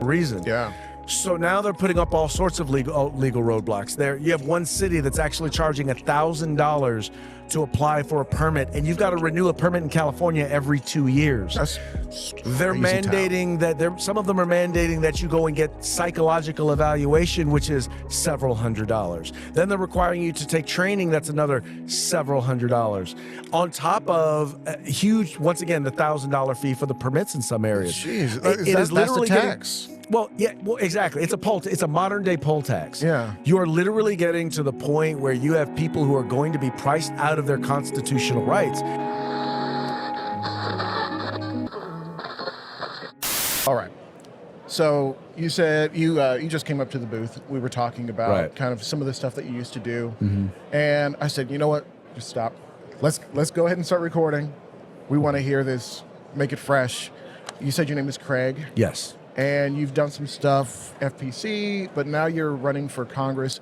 reason. Yeah. So now they're putting up all sorts of legal roadblocks. There, you have one city that's actually charging $1,000 to apply for a permit, and you've got to renew a permit in California every 2 years. They're mandating that some of them are mandating that you go and get psychological evaluation, which is several $100s. Then they're requiring you to take training, that's another several $100s. On top of a huge, once again, the $1,000 fee for the permits in some areas. Jeez, it is literally that's the tax. Well, exactly. It's a modern day poll tax. Yeah. You are literally getting to the point where you have people who are going to be priced out of their constitutional rights. All right. So you said you just came up to the booth. We were talking about kind of some of the stuff that you used to do, and I said, you know what? Just stop. Let's go ahead and start recording. We want to hear this. Make it fresh. You said your name is Craig. Yes. And you've done some stuff, FPC, but now you're running for Congress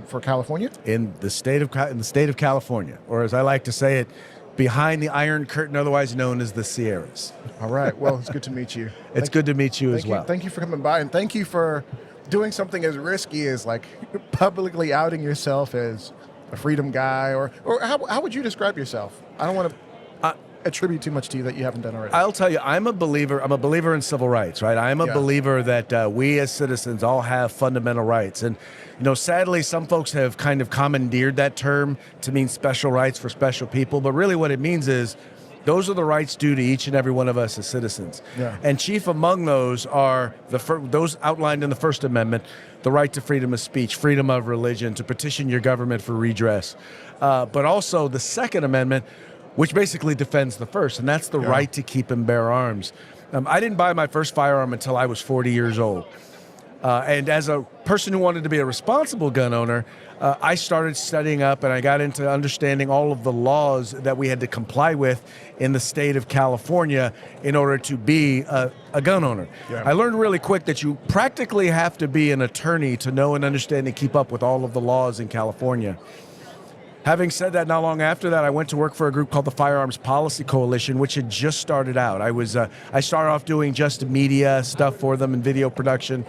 for California? In the state of California, or as I like to say it, behind the Iron Curtain, otherwise known as the Sierras. All right. Well, it's good to meet you. It's good to meet you as well. Thank you for coming by, and thank you for doing something as risky as like publicly outing yourself as a freedom guy, or how would you describe yourself? I don't want to attribute too much to you that you haven't done already. I'll tell you, I'm a believer in civil rights, right? I'm a believer that we as citizens all have fundamental rights. And, sadly, some folks have kind of commandeered that term to mean special rights for special people. But really what it means is those are the rights due to each and every one of us as citizens. Yeah. And chief among those are those outlined in the First Amendment: the right to freedom of speech, freedom of religion, to petition your government for redress. But also the Second Amendment, which basically defends the first, and that's the right to keep and bear arms. I didn't buy my first firearm until I was 40 years old. And as a person who wanted to be a responsible gun owner, I started studying up and I got into understanding all of the laws that we had to comply with in the state of California in order to be a gun owner. Yeah. I learned really quick that you practically have to be an attorney to know and understand and keep up with all of the laws in California. Having said that, not long after that, I went to work for a group called the Firearms Policy Coalition, which had just started out. I started off doing just media stuff for them and video production.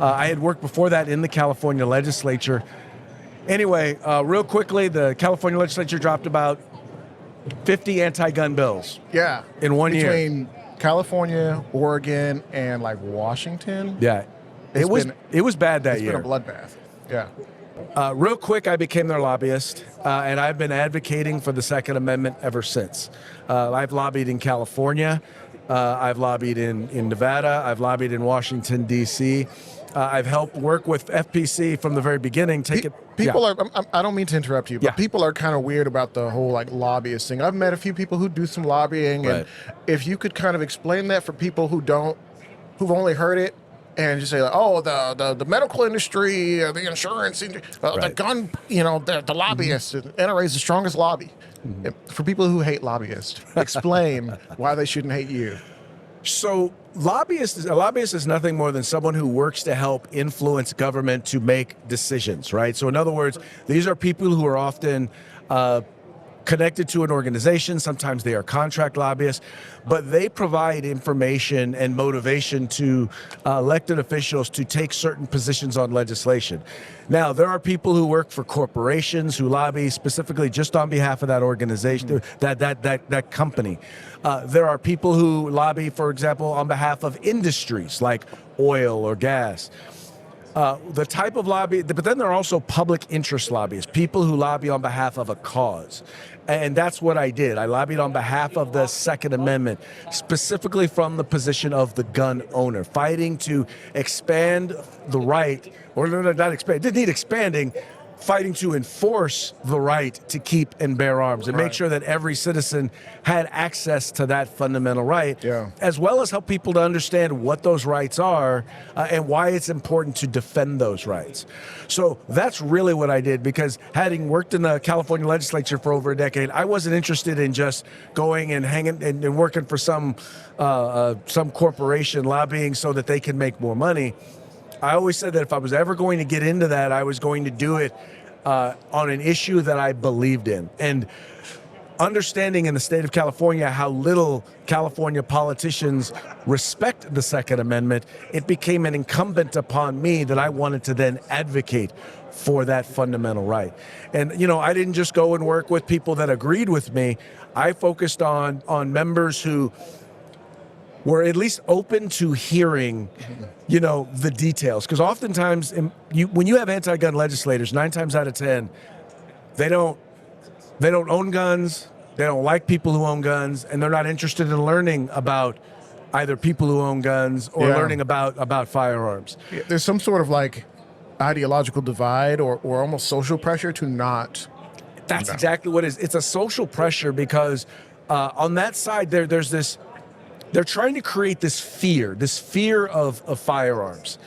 I had worked before that in the California legislature. Anyway, real quickly, the California legislature dropped about 50 anti-gun bills. Yeah. In 1 year. Between California, Oregon, and like Washington. Yeah. It was bad that year. It's been a bloodbath. Yeah. Real quick, I became their lobbyist, and I've been advocating for the Second Amendment ever since. I've lobbied in California, I've lobbied in Nevada, I've lobbied in Washington, D.C. I've helped work with FPC from the very beginning. People are, I don't mean to interrupt you, but people are kind of weird about the whole like lobbyist thing. I've met a few people who do some lobbying, and if you could kind of explain that for people who've only heard it, and just say, like, oh, the medical industry, the insurance, the gun, the lobbyists. NRA is the strongest lobby. For people who hate lobbyists, explain why they shouldn't hate you. So a lobbyist is nothing more than someone who works to help influence government to make decisions, right? So in other words, these are people who are often connected to an organization. Sometimes they are contract lobbyists, but they provide information and motivation to elected officials to take certain positions on legislation. Now, there are people who work for corporations who lobby specifically just on behalf of that organization, that company. There are people who lobby, for example, on behalf of industries like oil or gas. The type of lobby, but then there are also public interest lobbyists, people who lobby on behalf of a cause. And that's what I did. I lobbied on behalf of the Second Amendment, specifically from the position of the gun owner, fighting to expand the right, or not expand, it didn't need expanding, fighting to enforce the right to keep and bear arms and make sure that every citizen had access to that fundamental right, as well as help people to understand what those rights are and why it's important to defend those rights. So that's really what I did, because having worked in the California legislature for over a decade, I wasn't interested in just going and hanging and working for some corporation lobbying so that they can make more money. I always said that if I was ever going to get into that, I was going to do it on an issue that I believed in. And understanding in the state of California how little California politicians respect the Second Amendment, it became an incumbent upon me that I wanted to then advocate for that fundamental right. And, I didn't just go and work with people that agreed with me. I focused on members who were at least open to hearing, the details. Because oftentimes, when you have anti-gun legislators, 9 times out of 10, they don't own guns, they don't like people who own guns, and they're not interested in learning about either people who own guns or learning about firearms. Yeah, there's some sort of like ideological divide or almost social pressure to not. That's exactly what it is. It's a social pressure because on that side there's this, they're trying to create this fear of firearms.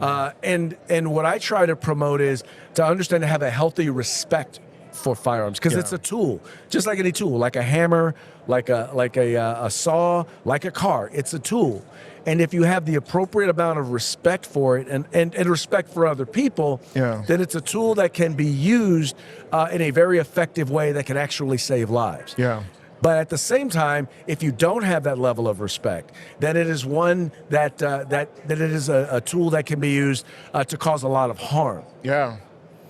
And what I try to promote is to understand, to have a healthy respect for firearms, because it's a tool, just like any tool, like a hammer, like a saw, like a car. It's a tool. And if you have the appropriate amount of respect for it and respect for other people, then it's a tool that can be used in a very effective way that can actually save lives. Yeah. But at the same time, if you don't have that level of respect, then it is one that it is a tool that can be used to cause a lot of harm. Yeah,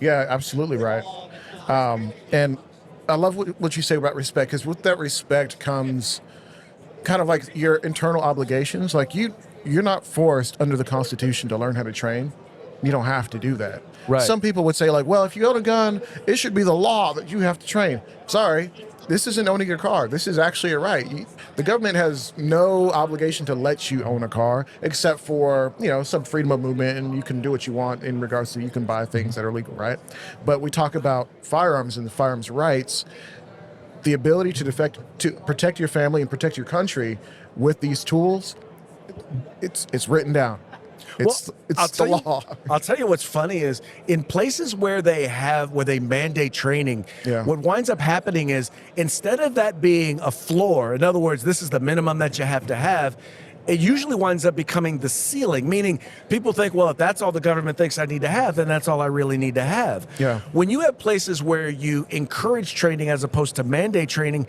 absolutely right. And I love what you say about respect, because with that respect comes kind of like your internal obligations. Like you're not forced under the Constitution to learn how to train. You don't have to do that. Right. Some people would say like, well, if you own a gun, it should be the law that you have to train. Sorry. This isn't owning your car. This is actually a right. The government has no obligation to let you own a car, except for, some freedom of movement, and you can do what you want in regards to you can buy things that are legal, right? But we talk about firearms and the firearms rights, the ability to protect your family and protect your country with these tools. It's written down. It's the law. I'll tell you what's funny is in places where they mandate training, what winds up happening is instead of that being a floor, in other words, this is the minimum that you have to have, it usually winds up becoming the ceiling, meaning people think, well, if that's all the government thinks I need to have, then that's all I really need to have. Yeah. When you have places where you encourage training as opposed to mandate training,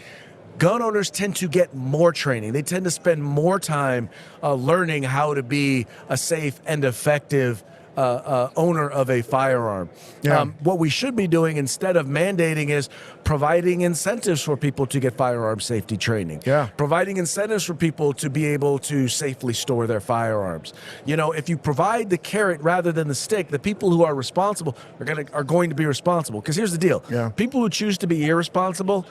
gun owners tend to get more training. They tend to spend more time learning how to be a safe and effective owner of a firearm. Yeah. What we should be doing instead of mandating is providing incentives for people to get firearm safety training. Yeah. Providing incentives for people to be able to safely store their firearms. If you provide the carrot rather than the stick, the people who are responsible are going to be responsible. Because here's the deal. Yeah. People who choose to be irresponsible,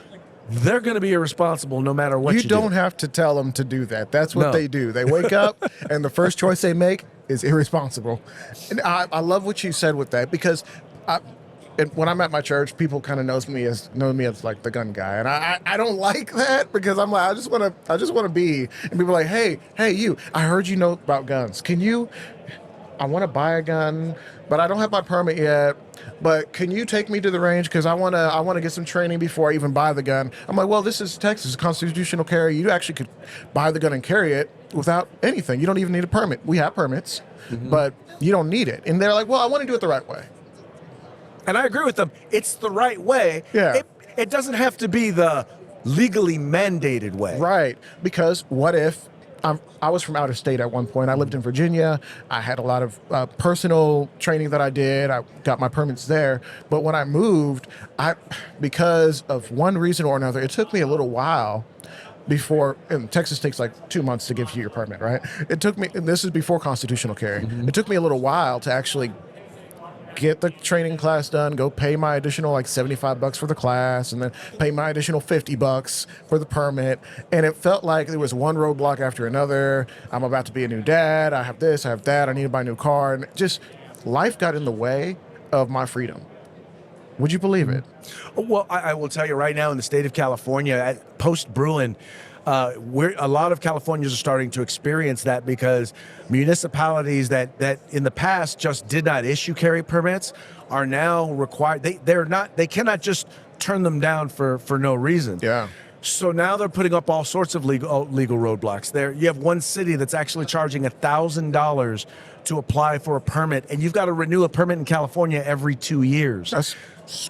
they're going to be irresponsible no matter what you do. You don't have to tell them to do that. That's what they do. They wake up and the first choice they make is irresponsible. And I love what you said with that, because when I'm at my church, people kind of know me as like the gun guy, and I don't like that, because I'm like, I just want to be, and people are like, hey you, I heard you know about guns. I want to buy a gun, but I don't have my permit yet. But can you take me to the range, because I want to get some training before I even buy the gun. I'm like, well, this is Texas, constitutional carry. You actually could buy the gun and carry it without anything. You don't even need a permit. We have permits, but you don't need it. And they're like, well, I want to do it the right way. And I agree with them. It's the right way. Yeah. It doesn't have to be the legally mandated way. Right. Because what if I was from out of state at one point. I lived in Virginia. I had a lot of personal training that I did. I got my permits there. But when I moved, because of one reason or another, it took me a little while before, and Texas takes like 2 months to give you your permit, right? It took me, and this is before constitutional carry. It took me a little while to actually get the training class done, go pay my additional like $75 for the class, and then pay my additional $50 for the permit. And it felt like there was one roadblock after another. I'm about to be a new dad. I have this, I have that. I need to buy a new car. And just life got in the way of my freedom. Would you believe it? Well, I will tell you right now, in the state of California, post-Bruin, a lot of Californians are starting to experience that, because municipalities that in the past just did not issue carry permits are now required. They cannot just turn them down for no reason. Yeah. So now they're putting up all sorts of legal roadblocks. You have one city that's actually charging $1,000 to apply for a permit, and you've got to renew a permit in California every 2 years. That's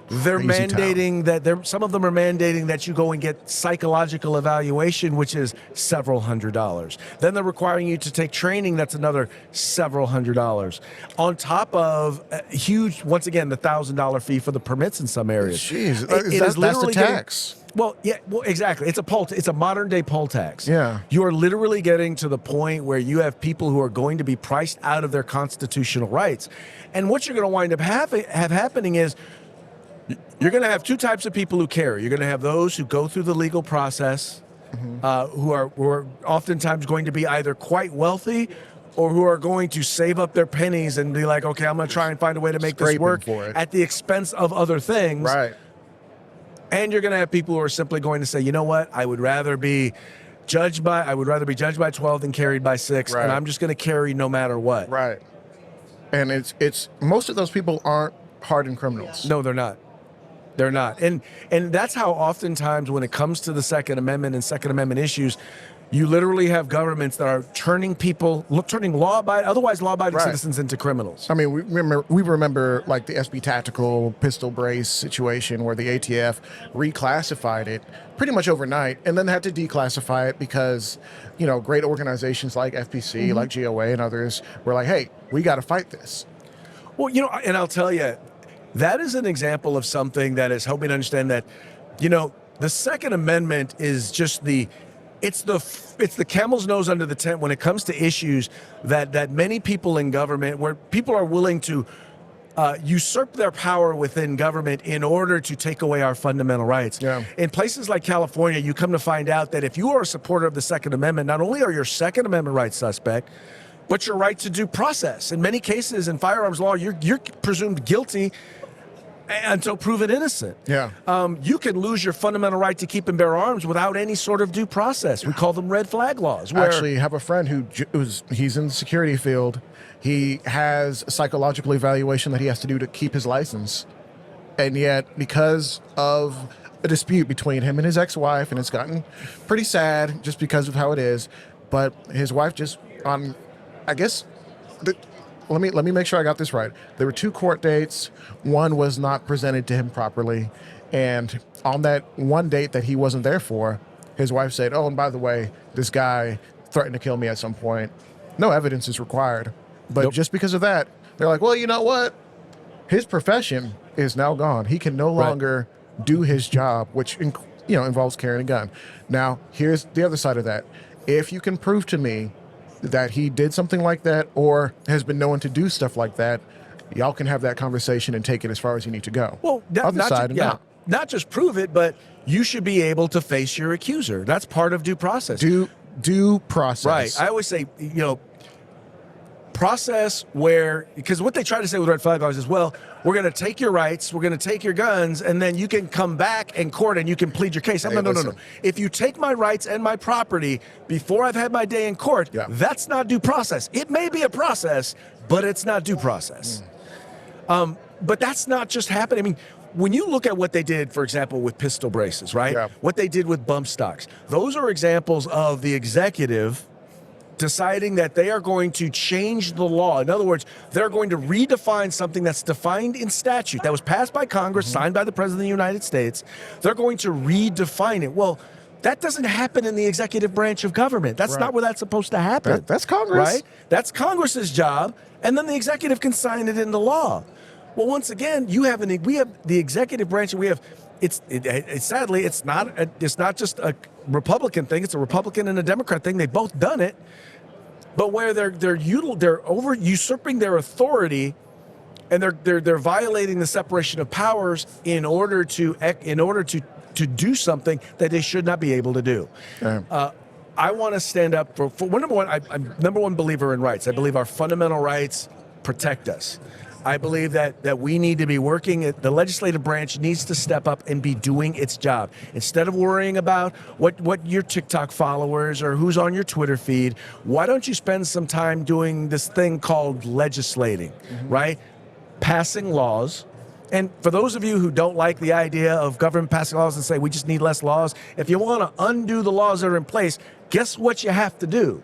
They're mandating that some of them are mandating that you go and get psychological evaluation, which is several $100s. Then they're requiring you to take training. That's another several $100s. On top of huge, once again, the $1,000 fee for the permits in some areas. Jeez, That's the tax. Well, yeah, well, exactly. It's a modern day poll tax. Yeah. You are literally getting to the point where you have people who are going to be priced out of their constitutional rights. And what you're going to wind up have happening is you're going to have two types of people who carry. You're going to have those who go through the legal process, who are oftentimes going to be either quite wealthy or who are going to save up their pennies and be like, okay, I'm going to try and find a way to make this work at the expense of other things. Right. And you're going to have people who are simply going to say, you know what, I would rather be judged by 12 than carried by 6, Right. and I'm just going to carry no matter what. Right. And it's most of those people aren't hardened criminals. No, they're not. They're not. And that's how oftentimes when it comes to the Second Amendment and Second Amendment issues, you literally have governments that are turning otherwise law-abiding Right. citizens into criminals. I mean, we remember like the SB Tactical pistol brace situation where the ATF reclassified it pretty much overnight and then had to declassify it because, great organizations like FPC, like GOA and others were like, hey, we got to fight this. Well, and I'll tell you, that is an example of something that is helping understand that, the Second Amendment is just it's the camel's nose under the tent when it comes to issues that many people in government, where people are willing to usurp their power within government in order to take away our fundamental rights. Yeah. In places like California, you come to find out that if you are a supporter of the Second Amendment, not only are your Second Amendment rights suspect, but your right to due process. In many cases in firearms law, you're presumed guilty until proven innocent. Yeah. You can lose your fundamental right to keep and bear arms without any sort of due process. We call them red flag laws. I actually have a friend he's in the security field. He has a psychological evaluation that he has to do to keep his license. And yet, because of a dispute between him and his ex-wife, and it's gotten pretty sad just because of how it is, but his wife just let me make sure I got this right. There were 2 court dates. One was not presented to him properly. And on that one date that he wasn't there for, his wife said, oh, and by the way, this guy threatened to kill me at some point. No evidence is required. But just because of that, they're like, well, you know what? His profession is now gone. He can no longer do his job, which involves carrying a gun. Now, here's the other side of that. If you can prove to me that he did something like that or has been known to do stuff like that, y'all can have that conversation and take it as far as you need to go. Well, not just prove it, but you should be able to face your accuser. That's part of due process. Due process. Right. I always say, process because what they try to say with red flag laws is, well, we're going to take your rights, we're going to take your guns, and then you can come back in court and you can plead your case. No. If you take my rights and my property before I've had my day in court, that's not due process. It may be a process, but it's not due process. But that's not just happening. I mean, when you look at what they did, for example, with pistol braces, right? Yeah. What they did with bump stocks, those are examples of the executive deciding that they are going to change the law. In other words, they're going to redefine something that's defined in statute that was passed by Congress, signed by the President of the United States. They're going to redefine it. Well, that doesn't happen in the executive branch of government. That's not where that's supposed to happen. That's Congress. Right? That's Congress's job, and then the executive can sign it into law. Well, once again, we have the executive branch, and we have sadly it's not just a Republican thing. It's a Republican and a Democrat thing. They've both done it, but where they're over usurping their authority, and they're violating the separation of powers in order to do something that they should not be able to do. I want to stand up for number one. I'm number one believer in rights. I believe our fundamental rights protect us. I believe that we need to be working, the legislative branch needs to step up and be doing its job. Instead of worrying about what your TikTok followers or who's on your Twitter feed, why don't you spend some time doing this thing called legislating, right? Passing laws. And for those of you who don't like the idea of government passing laws and say we just need less laws, if you want to undo the laws that are in place, guess what you have to do?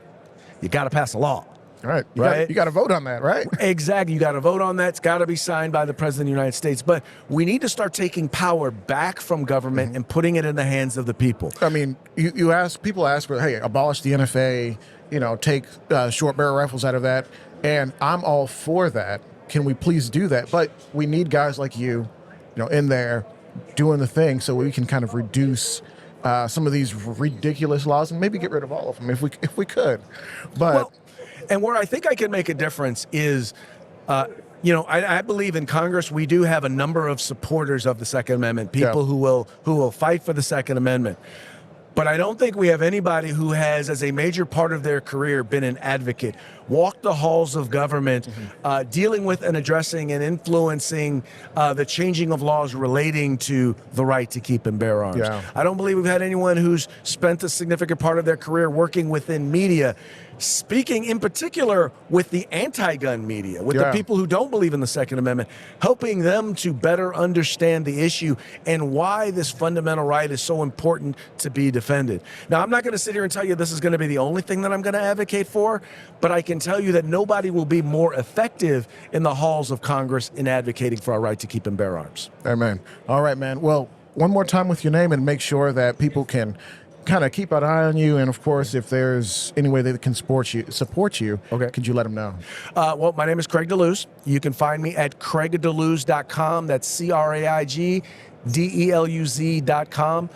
You got to pass a law. All right. Right? You got to vote on that, right? Exactly. You got to vote on that. It's got to be signed by the President of the United States. But we need to start taking power back from government and putting it in the hands of the people. I mean, people ask for, hey, abolish the NFA, take short barrel rifles out of that. And I'm all for that. Can we please do that? But we need guys like you, in there doing the thing so we can kind of reduce some of these ridiculous laws and maybe get rid of all of them if we could. But well, and where I think I can make a difference is, I believe in Congress we do have a number of supporters of the Second Amendment, people who will fight for the Second Amendment. But I don't think we have anybody who has, as a major part of their career, been an advocate, walked the halls of government, dealing with and addressing and influencing the changing of laws relating to the right to keep and bear arms. Yeah. I don't believe we've had anyone who's spent a significant part of their career working within media, speaking in particular with the anti-gun media, with the people who don't believe in the Second Amendment, helping them to better understand the issue and why this fundamental right is so important to be defended. Now, I'm not going to sit here and tell you this is going to be the only thing that I'm going to advocate for, but I can tell you that nobody will be more effective in the halls of Congress in advocating for our right to keep and bear arms. Amen. All right, man. Well, one more time with your name and make sure that people can kind of keep an eye on you, and of course, if there's any way they can support you, okay, could you let them know? Well, my name is Craig DeLuz. You can find me at CraigDeluz.com. That's CraigDeluz.com.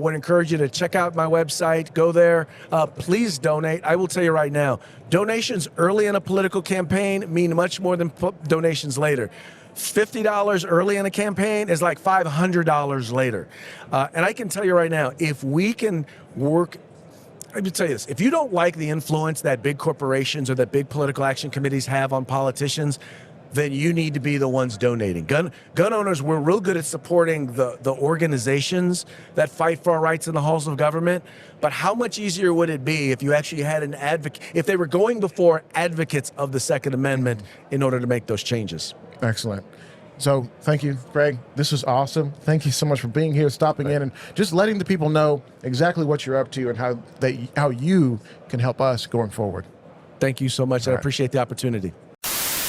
Would encourage you to check out my website. Go there. Please donate. I will tell you right now, donations early in a political campaign mean much more than donations later. $50 early in a campaign is like $500 later. And I can tell you right now, if we can work, let me tell you this, if you don't like the influence that big corporations or that big political action committees have on politicians, then you need to be the ones donating. Gun owners, we're real good at supporting the organizations that fight for our rights in the halls of government, but how much easier would it be if you actually had an advocate, if they were going before advocates of the Second Amendment in order to make those changes? Excellent. So thank you, Craig. This was awesome. Thank you so much for being here, stopping in, and just letting the people know exactly what you're up to and how you can help us going forward. Thank you so much. I appreciate the opportunity.